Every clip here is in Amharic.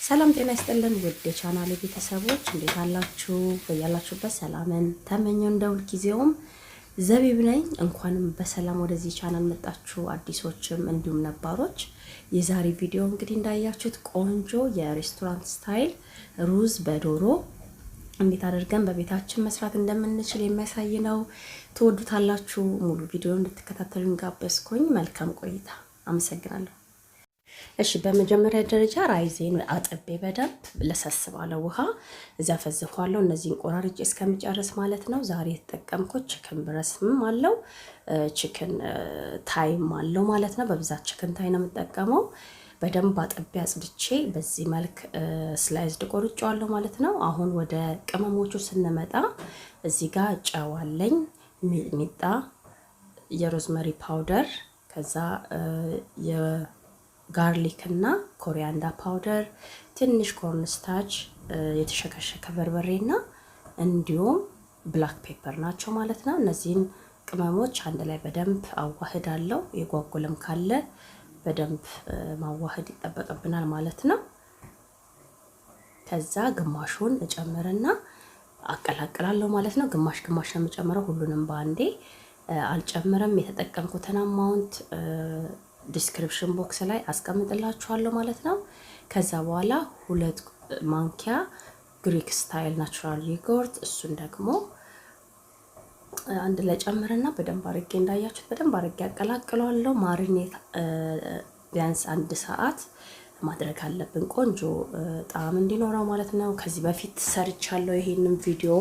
ሰላም ጤና ይስጥልን ውድ የቻናሌ ቤተሰቦች እንዴት አላችሁ? በያላችሁበት ሰላምን ተመኘው እንደውል ጊዜውም ዘቢብ ነኝ። እንኳንም በሰላም ወደዚህ ቻናል መጣችሁ አዲሶችም እንዲሁም ነባሮች። የዛሬ ቪዲዮ እንግዲህ እንዳያችሁት ቆንጆ የሬስቱራንት ስታይል ሩዝ በዶሮ እንዴት አድርገን በቤታችን መስራት እንደምንችል የሚያሳይ ነው። ትወዱታላችሁ። ሙሉ ቪዲዮ እንድትከታተሉኝ ጋበዝኩኝ። መልካም ቆይታ። አመሰግናለሁ። እሺ በመጀመሪያ ደረጃ ራይዜን አጥቤ በደንብ ለሰስ ባለ ውሃ ዘፈዝፏለሁ። እነዚህን ቆራርጬ እስከሚጨርስ ማለት ነው። ዛሬ የተጠቀምኩት ቺክን ብረስም አለው ቺክን ታይም አለው ማለት ነው። በብዛት ቺክን ታይ ነው የምጠቀመው። በደንብ አጥቤ አጽድቼ በዚህ መልክ ስላይዝድ ቆርጬዋለሁ ማለት ነው። አሁን ወደ ቅመሞቹ ስንመጣ እዚህ ጋር ጨው አለኝ፣ ሚጥሚጣ፣ የሮዝመሬ ፓውደር፣ ከዛ ጋርሊክ እና ኮርያዳ ፓውደር፣ ትንሽ ኮርንስታች፣ የተሸከሸከ በርበሬና እንዲሁም ብላክ ፔፐር ናቸው ማለት ነው። እነዚህን ቅመሞች አንድ ላይ በደንብ አዋህዳለሁ። የጓጉልም ካለ በደንብ ማዋህድ ይጠበቅብናል ማለት ነው። ከዛ ግማሹን እጨምርና አቀላቅላለሁ ማለት ነው። ግማሽ ግማሽ ነው የምጨምረው፣ ሁሉንም ባንዴ አልጨምርም። የተጠቀምኩትን አማውንት ዲስክሪፕሽን ቦክስ ላይ አስቀምጥላችኋለሁ ማለት ነው። ከዛ በኋላ 2 ማንኪያ ግሪክ ስታይል ናቹራል ዮገርት እሱን ደግሞ አንድ ላይ ጨምርና በደንብ አርጌ እንዳያችሁት በደንብ አርጌ አቀላቅለዋለሁ። ማሪኔት ቢያንስ 1 ሰዓት ማድረግ አለብን ቆንጆ ጣዕም እንዲኖረው ማለት ነው። ከዚህ በፊት ሰርቻለሁ ይሄንን ቪዲዮ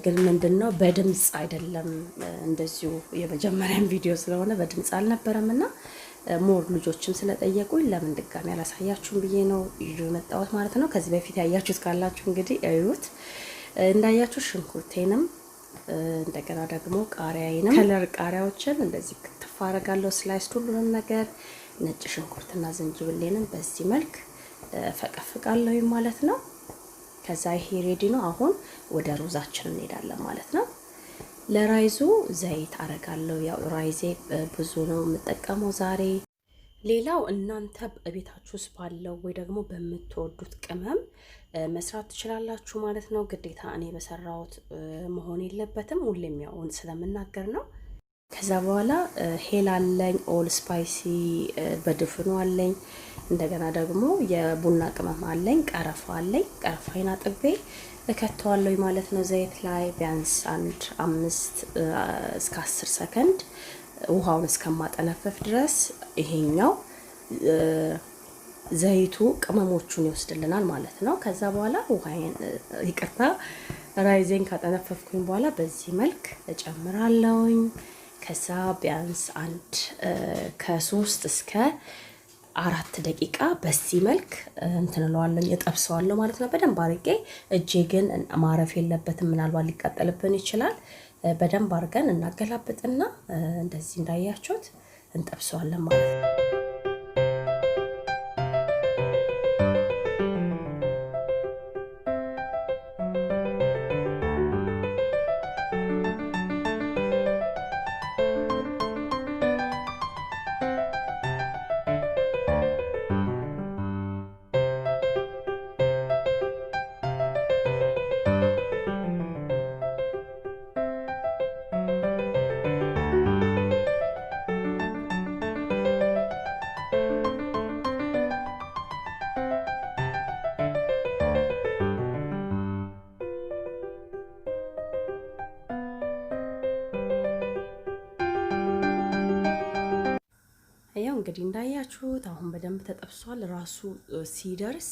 ግን ምንድነው በድምጽ አይደለም፣ እንደዚሁ የመጀመሪያም ቪዲዮ ስለሆነ በድምጽ አልነበረምና ሞር ልጆችም ስለጠየቁኝ ለምን ድጋሚ አላሳያችሁም ብዬ ነው ይዤ መጣሁት ማለት ነው። ከዚህ በፊት ያያችሁት ካላችሁ እንግዲህ እዩት። እንዳያችሁ ሽንኩርቴንም እንደገና ደግሞ ቃሪያዬንም ከለር ቃሪያዎችን እንደዚህ ክትፍ አደርጋለሁ። ስላይስ ሁሉንም ነገር ነጭ ሽንኩርትና ዝንጅብሌንም በዚህ መልክ ፈቀፍቃለሁ ማለት ነው። ከዛ ይሄ ሬዲ ነው። አሁን ወደ ሩዛችን እንሄዳለን ማለት ነው። ለራይዙ ዘይት አረጋለሁ። ያው ራይዜ ብዙ ነው የምጠቀመው ዛሬ። ሌላው እናንተ በቤታችሁ ውስጥ ባለው ወይ ደግሞ በምትወዱት ቅመም መስራት ትችላላችሁ ማለት ነው። ግዴታ እኔ በሰራሁት መሆን የለበትም፣ ሁሌም ያው ስለምናገር ነው። ከዛ በኋላ ሄል አለኝ፣ ኦል ስፓይሲ በድፍኑ አለኝ። እንደገና ደግሞ የቡና ቅመም አለኝ፣ ቀረፋ አለኝ። ቀረፋዬን አጥቤ እከተዋለሁ ማለት ነው ዘይት ላይ ቢያንስ 5 እስከ 10 ሰከንድ ውሃውን እስከማጠነፈፍ ድረስ። ይሄኛው ዘይቱ ቅመሞቹን ይወስድልናል ማለት ነው። ከዛ በኋላ ውሃዬን ራይዜን ካጠነፈፍኩኝ በኋላ በዚህ መልክ እጨምራለሁኝ። ከዛ ቢያንስ ከ3 እስከ 4 ደቂቃ በዚህ መልክ እንትንለዋለን እጠብሰዋለሁ ማለት ነው። በደንብ አርጌ እጄ ግን ማረፍ የለበትም፣ ምናልባት ሊቃጠልብን ይችላል። በደንብ አርገን እናገላብጥና እንደዚህ እንዳያችሁት እንጠብሰዋለን ማለት ነው። ያው እንግዲህ እንዳያችሁት አሁን በደንብ ተጠብሷል። ራሱ ሲደርስ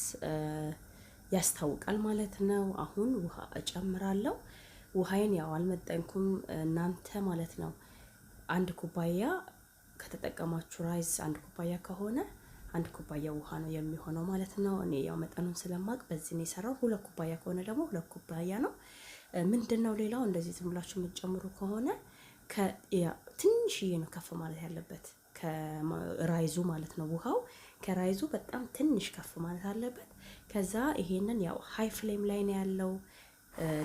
ያስታውቃል ማለት ነው። አሁን ውሃ እጨምራለሁ። ውሃዬን ያው አልመጠንኩም እናንተ ማለት ነው። 1 ኩባያ ከተጠቀማችሁ ራይዝ 1 ኩባያ ከሆነ 1 ኩባያ ውሃ ነው የሚሆነው ማለት ነው። እኔ ያው መጠኑን ስለማቅ በዚህ ነው የሰራው። 2 ኩባያ ከሆነ ደግሞ 2 ኩባያ ነው። ምንድነው ሌላው እንደዚህ ዝም ብላችሁ የምትጨምሩ ከሆነ ትንሽዬ ነው ከፍ ማለት ያለበት ከራይዙ ማለት ነው። ውሃው ከራይዙ በጣም ትንሽ ከፍ ማለት አለበት። ከዛ ይሄንን ያው ሃይ ፍሌም ላይ ነው ያለው።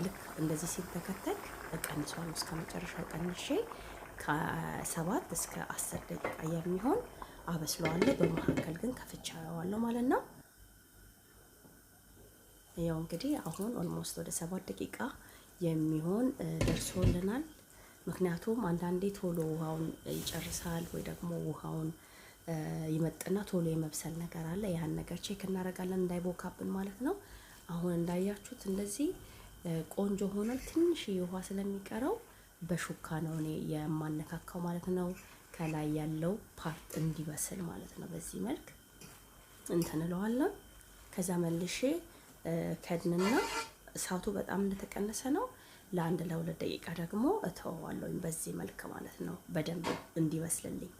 ልክ እንደዚህ ሲተከተክ እቀንሰዋለሁ እስከመጨረሻው ቀንሼ ከ7 እስከ 10 ደቂቃ የሚሆን አበስለዋለሁ። በመካከል ግን ከፍቻለሁ ማለት ነው። ያው እንግዲህ አሁን ኦልሞስት ወደ 7 ደቂቃ የሚሆን ደርሶልናል። ምክንያቱም አንዳንዴ ቶሎ ውሃውን ይጨርሳል ወይ ደግሞ ውሃውን ይመጥና ቶሎ የመብሰል ነገር አለ። ያን ነገር ቼክ እናደርጋለን እንዳይቦካብን ማለት ነው። አሁን እንዳያችሁት እንደዚህ ቆንጆ ሆኗል። ትንሽ ውሃ ስለሚቀረው በሹካ ነው እኔ የማነካካው ማለት ነው። ከላይ ያለው ፓርት እንዲበስል ማለት ነው። በዚህ መልክ እንትን እለዋለሁ። ከዛ መልሼ ከድንና እሳቱ በጣም እንደተቀነሰ ነው ለአንድ ለ2 ደቂቃ ደግሞ እተወዋለሁ። በዚህ መልክ ማለት ነው በደንብ እንዲበስልልኝ።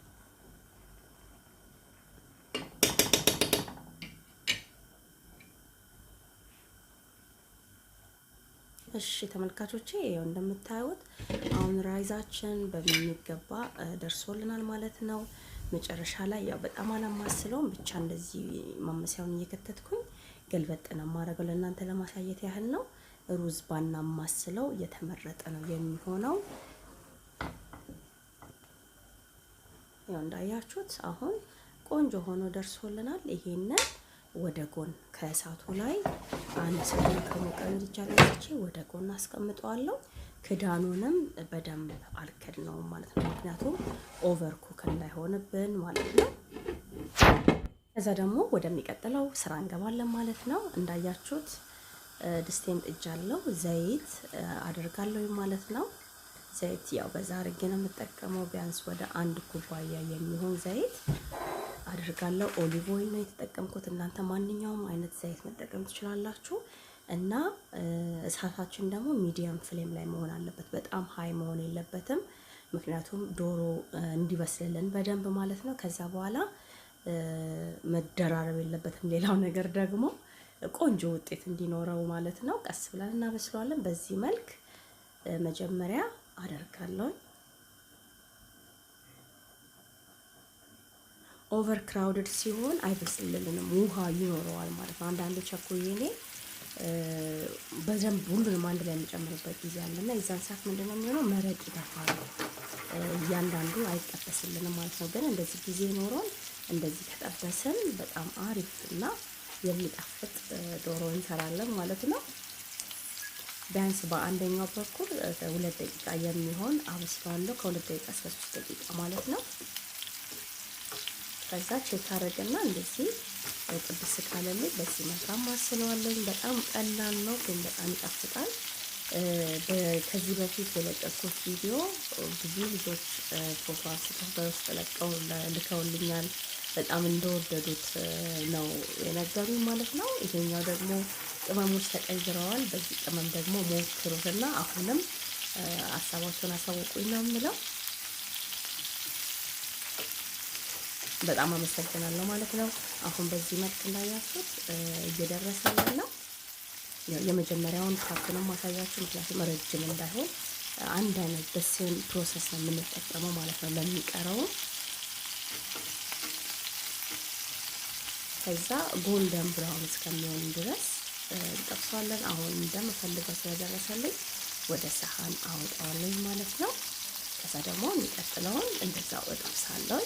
እሺ ተመልካቾቼ ያው እንደምታዩት አሁን ራይዛችን በሚገባ ደርሶልናል ማለት ነው። መጨረሻ ላይ ያው በጣም አላማስለውም፣ ብቻ እንደዚህ ማመሲያውን እየከተትኩኝ ገልበጥ ነው ማረገው ለእናንተ ለማሳየት ያህል ነው። ሩዝ ባና ማስለው የተመረጠ ነው የሚሆነው። ያው እንዳያችሁት አሁን ቆንጆ ሆኖ ደርሶልናል። ይሄንን ወደ ጎን ከእሳቱ ላይ አንድ ሰዓት ከሞቀው ምድጃ ላይ ወደ ጎን አስቀምጠዋለሁ። ክዳኑንም በደንብ አልከድነውም ማለት ነው፣ ምክንያቱም ኦቨር ኩክ እንዳይሆንብን ማለት ነው። ከዛ ደግሞ ወደሚቀጥለው ስራ እንገባለን ማለት ነው። እንዳያችሁት ድስቴን ጥጃለሁ፣ ዘይት አደርጋለሁ ማለት ነው። ዘይት ያው በዛ አድርጌ ነው የምጠቀመው። ቢያንስ ወደ 1 ኩባያ የሚሆን ዘይት አደርጋለሁ። ኦሊቭ ኦይል ነው የተጠቀምኩት። እናንተ ማንኛውም አይነት ዘይት መጠቀም ትችላላችሁ። እና እሳታችን ደግሞ ሚዲየም ፍሌም ላይ መሆን አለበት፣ በጣም ሃይ መሆን የለበትም። ምክንያቱም ዶሮ እንዲበስልልን በደንብ ማለት ነው። ከዛ በኋላ መደራረብ የለበትም። ሌላው ነገር ደግሞ ቆንጆ ውጤት እንዲኖረው ማለት ነው ቀስ ብለን እናበስለዋለን። በዚህ መልክ መጀመሪያ አደርጋለሁ። ኦቨር ክራውድድ ሲሆን አይበስልልንም፣ ውሃ ይኖረዋል ማለት ነው። አንዳንዴ ቸኩዬ እኔ በደንብ ሁሉንም አንድ ላይ የሚጨምርበት ጊዜ አለና የዛን ሰዓት ምንድነው የሚሆነው መረቅ ይደፋል፣ እያንዳንዱ አይጠበስልንም ማለት ነው። ግን እንደዚህ ጊዜ ኖሮን እንደዚህ ከጠበስን በጣም አሪፍ እና የሚጣፍጥ ዶሮ እንሰራለን ማለት ነው። ቢያንስ በአንደኛው በኩል 2 ደቂቃ የሚሆን አበስለዋለሁ፣ ከ2 ደቂቃ እስከ 3 ደቂቃ ማለት ነው። ከዛ ቼክ አደረግና እንደዚህ ጥብስ ካለልኝ በዚህ መልኩ ማስለዋለሁ። በጣም ቀላል ነው ግን በጣም ይጣፍጣል። ከዚህ በፊት የለቀኩት ቪዲዮ ብዙ ልጆች ፎቶ አንስተው በውስጥ ልከውልኛል። በጣም እንደወደዱት ነው የነገሩኝ ማለት ነው። ይሄኛው ደግሞ ቅመሞች ተቀይረዋል። በዚህ ቅመም ደግሞ ሞክሩትና አሁንም ሀሳባችሁን አሳውቁኝ ነው የምለው። በጣም አመሰግናለሁ ማለት ነው። አሁን በዚህ መልክ እንዳያችሁት እየደረሰልን ነው። የመጀመሪያውን ፓርቱንም ማሳያችሁ፣ ምክንያቱም ረጅም እንዳይሆን አንድ አይነት በሴም ፕሮሰስ ነው የምንጠቀመው ማለት ነው ለሚቀረው። ከዛ ጎልደን ብራውን እስከሚሆን ድረስ እንጠብሰዋለን። አሁን እንደምፈልገው ስለደረሰልኝ ወደ ሰሃን አወጣዋለሁ ማለት ነው። ከዛ ደግሞ የሚቀጥለውን እንደዛው እጠብሳለሁ።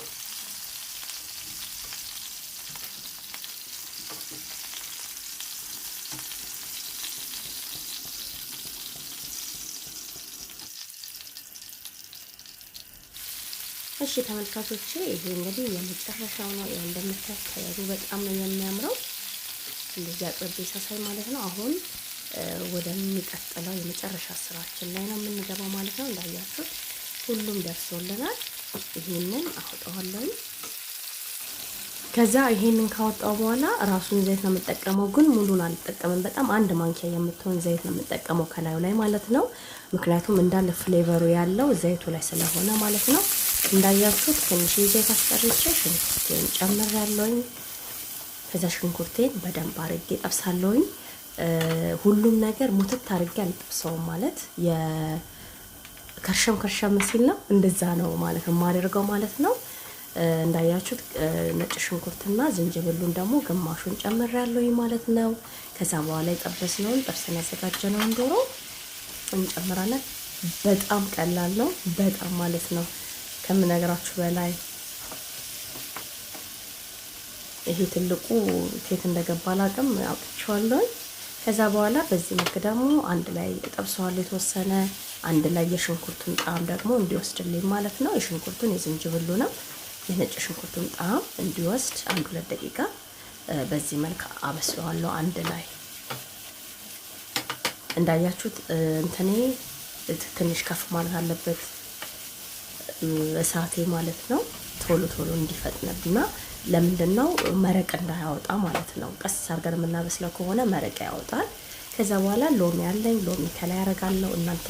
እሺ ተመልካቾቼ ይሄ እንግዲህ የመጨረሻው ነው። እንደምታዩት ከለሩ በጣም ነው የሚያምረው። እንደዚህ አጥቤ ሳሳይ ማለት ነው። አሁን ወደሚቀጥለው የመጨረሻ ስራችን ላይ ነው የምንገባው ማለት ነው። እንዳያችሁት ሁሉም ደርሶልናል። ይሄንን አውጣዋለሁ። ከዛ ይሄንን ካወጣው በኋላ ራሱን ዘይት ነው የምጠቀመው፣ ግን ሙሉን አልጠቀምም። በጣም 1 ማንኪያ የምትሆን ዘይት ነው የምጠቀመው ከላዩ ላይ ማለት ነው። ምክንያቱም እንዳለ ፍሌቨሩ ያለው ዘይቱ ላይ ስለሆነ ማለት ነው። እንዳያችሁት ትንሽ ዘይት አስቀርጬ ሽንኩርቴን ጨምራለሁኝ። ከዛ ሽንኩርቴን በደንብ አርጌ ጠብሳለሁኝ። ሁሉም ነገር ሙትት አርጌ አልጠብሰውም ማለት የከርሸም ሲል ነው እንደዛ ነው ማለት ነው የማደርገው ማለት ነው። እንዳያችሁት ነጭ ሽንኩርትና ዝንጅብሉን ደግሞ ግማሹን ጨምራለሁኝ ማለት ነው። ከዛ በኋላ የጠበስነውን ጥብስን ያዘጋጀነውን ዶሮ እንጨምራለን። በጣም ቀላል ነው፣ በጣም ማለት ነው ከምነግራችሁ በላይ። ይሄ ትልቁ ኬት እንደገባ አላውቅም፣ አውጥቼዋለሁ። ከዛ በኋላ በዚህ መልክ ደግሞ አንድ ላይ እጠብሰዋለሁ የተወሰነ አንድ ላይ የሽንኩርቱን ጣዕም ደግሞ እንዲወስድልኝ ማለት ነው። የሽንኩርቱን የዝንጅብሉንም የነጭ ሽንኩርቱን ጣዕም እንዲወስድ 1-2 ደቂቃ በዚህ መልክ አበስለዋለሁ አንድ ላይ። እንዳያችሁት እንትኔ ትንሽ ከፍ ማለት አለበት እሳቴ ማለት ነው። ቶሎ ቶሎ እንዲፈጥንና ለምንድነው መረቅ እንዳያወጣ ማለት ነው። ቀስ አድርገን የምናበስለው ከሆነ መረቅ ያወጣል። ከዛ በኋላ ሎሚ ያለኝ ሎሚ ከላይ ያረጋለሁ። እናንተ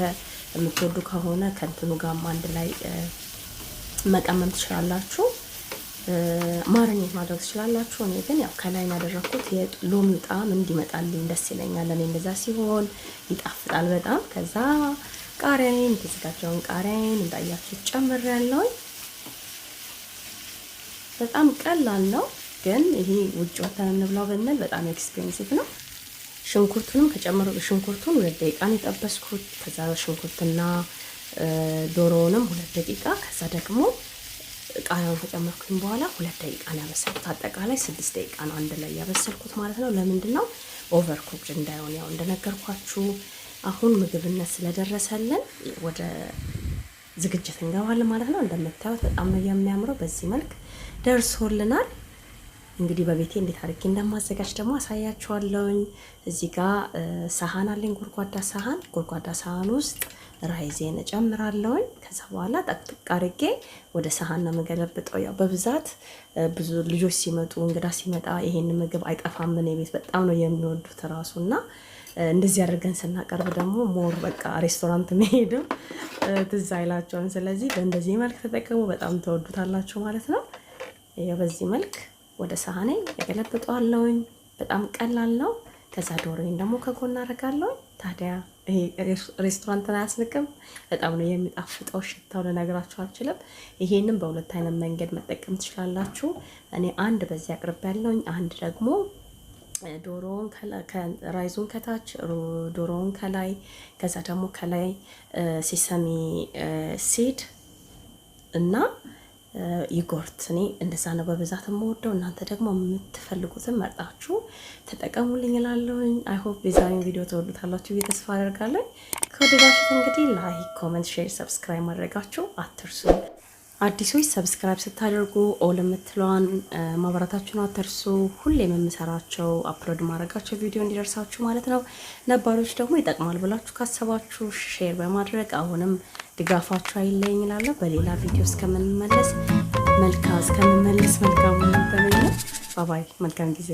የምትወዱ ከሆነ ከእንትኑ ጋር አንድ ላይ መቀመም ትችላላችሁ፣ ማርኔት ማድረግ ትችላላችሁ። እኔ ግን ያው ከላይ ያደረኩት የሎሚ ጣዕም እንዲመጣልኝ ደስ ይለኛል። እኔ እንደዛ ሲሆን ይጣፍጣል በጣም። ከዛ ቃሪያዬን የተዘጋጀውን ቃሪያዬን እንዳያችሁ ጨምሬያለሁ። በጣም ቀላል ነው፣ ግን ይሄ ውጭ ወተን እንብላው ብንል በጣም ኤክስፔንሲቭ ነው። ሽንኩርቱንም ከጨመሩ ሽንኩርቱን 2 ደቂቃ ነው የጠበስኩት። ከዛ ሽንኩርትና ዶሮውንም 2 ደቂቃ፣ ከዛ ደግሞ ቃሪያውን ከጨመርኩኝ በኋላ 2 ደቂቃ ነው ያበሰልኩት። አጠቃላይ 6 ደቂቃ ነው አንድ ላይ ያበሰልኩት ማለት ነው። ለምንድነው ኦቨር ኩክድ እንዳይሆን፣ ያው እንደነገርኳችሁ አሁን ምግብነት ስለደረሰልን ወደ ዝግጅት እንገባለን ማለት ነው። እንደምታዩት በጣም ነው የሚያምረው። በዚህ መልክ ደርሶልናል። እንግዲህ በቤቴ እንዴት አድርጌ እንደማዘጋጅ ደግሞ አሳያችኋለሁኝ። እዚህ ጋር ሳህን አለኝ፣ ጎድጓዳ ሳህን ውስጥ ራይዜን እጨምራለሁኝ። ከዛ በኋላ ጠቅጥቅ አድርጌ ወደ ሳህን ነው የምገለብጠው። ያው በብዛት ብዙ ልጆች ሲመጡ እንግዳ ሲመጣ ይሄን ምግብ አይጠፋም እኔ ቤት በጣም ነው የሚወዱት ራሱና እንደዚህ አድርገን ስናቀርብ ደግሞ ሞር በቃ ሬስቶራንት መሄድም ትዝ አይላቸውም። ስለዚህ በእንደዚህ መልክ ተጠቀሙ፣ በጣም ተወዱታላችሁ ማለት ነው። ያው በዚህ መልክ ወደ ሳህኔ ያገለብጠዋለሁኝ። በጣም ቀላል ነው። ከዛ ዶሮዬን ደግሞ ከጎን አደርጋለሁ። ታዲያ ይሄ ሬስቶራንትን አያስንቅም? በጣም ነው የሚጣፍጠው። ሽታው ልነግራችሁ አልችልም። ይሄንን በሁለት አይነት መንገድ መጠቀም ትችላላችሁ። እኔ አንድ በዚህ አቅርቤያለሁኝ፣ አንድ ደግሞ ዶሮውን ራይዙን ከታች ዶሮውን ከላይ ከዛ ደግሞ ከላይ ሲሰሚ ሲድ እና ይጎርት። እኔ እንደዛ ነው በብዛት የምወደው። እናንተ ደግሞ የምትፈልጉትን መርጣችሁ ተጠቀሙልኝ እላለሁኝ። አይ ሆፕ የዛሬውን ቪዲዮ ተወዱታላችሁ ብዬ ተስፋ አደርጋለሁ። ከወደዳችሁት እንግዲህ ላይክ፣ ኮሜንት፣ ሼር፣ ሰብስክራይብ ማድረጋችሁ አትርሱ። አዲሶች ሰብስክራይብ ስታደርጉ ኦል የምትለዋን ማብራታችሁን አትርሱ። ሁሌም የምሰራቸው አፕሎድ ማድረጋቸው ቪዲዮ እንዲደርሳችሁ ማለት ነው። ነባሮች ደግሞ ይጠቅማል ብላችሁ ካሰባችሁ ሼር በማድረግ አሁንም ድጋፋችሁ አይለኝ እላለሁ። በሌላ ቪዲዮ እስከምንመለስ መልካም ተመኘ። ባባይ፣ መልካም ጊዜ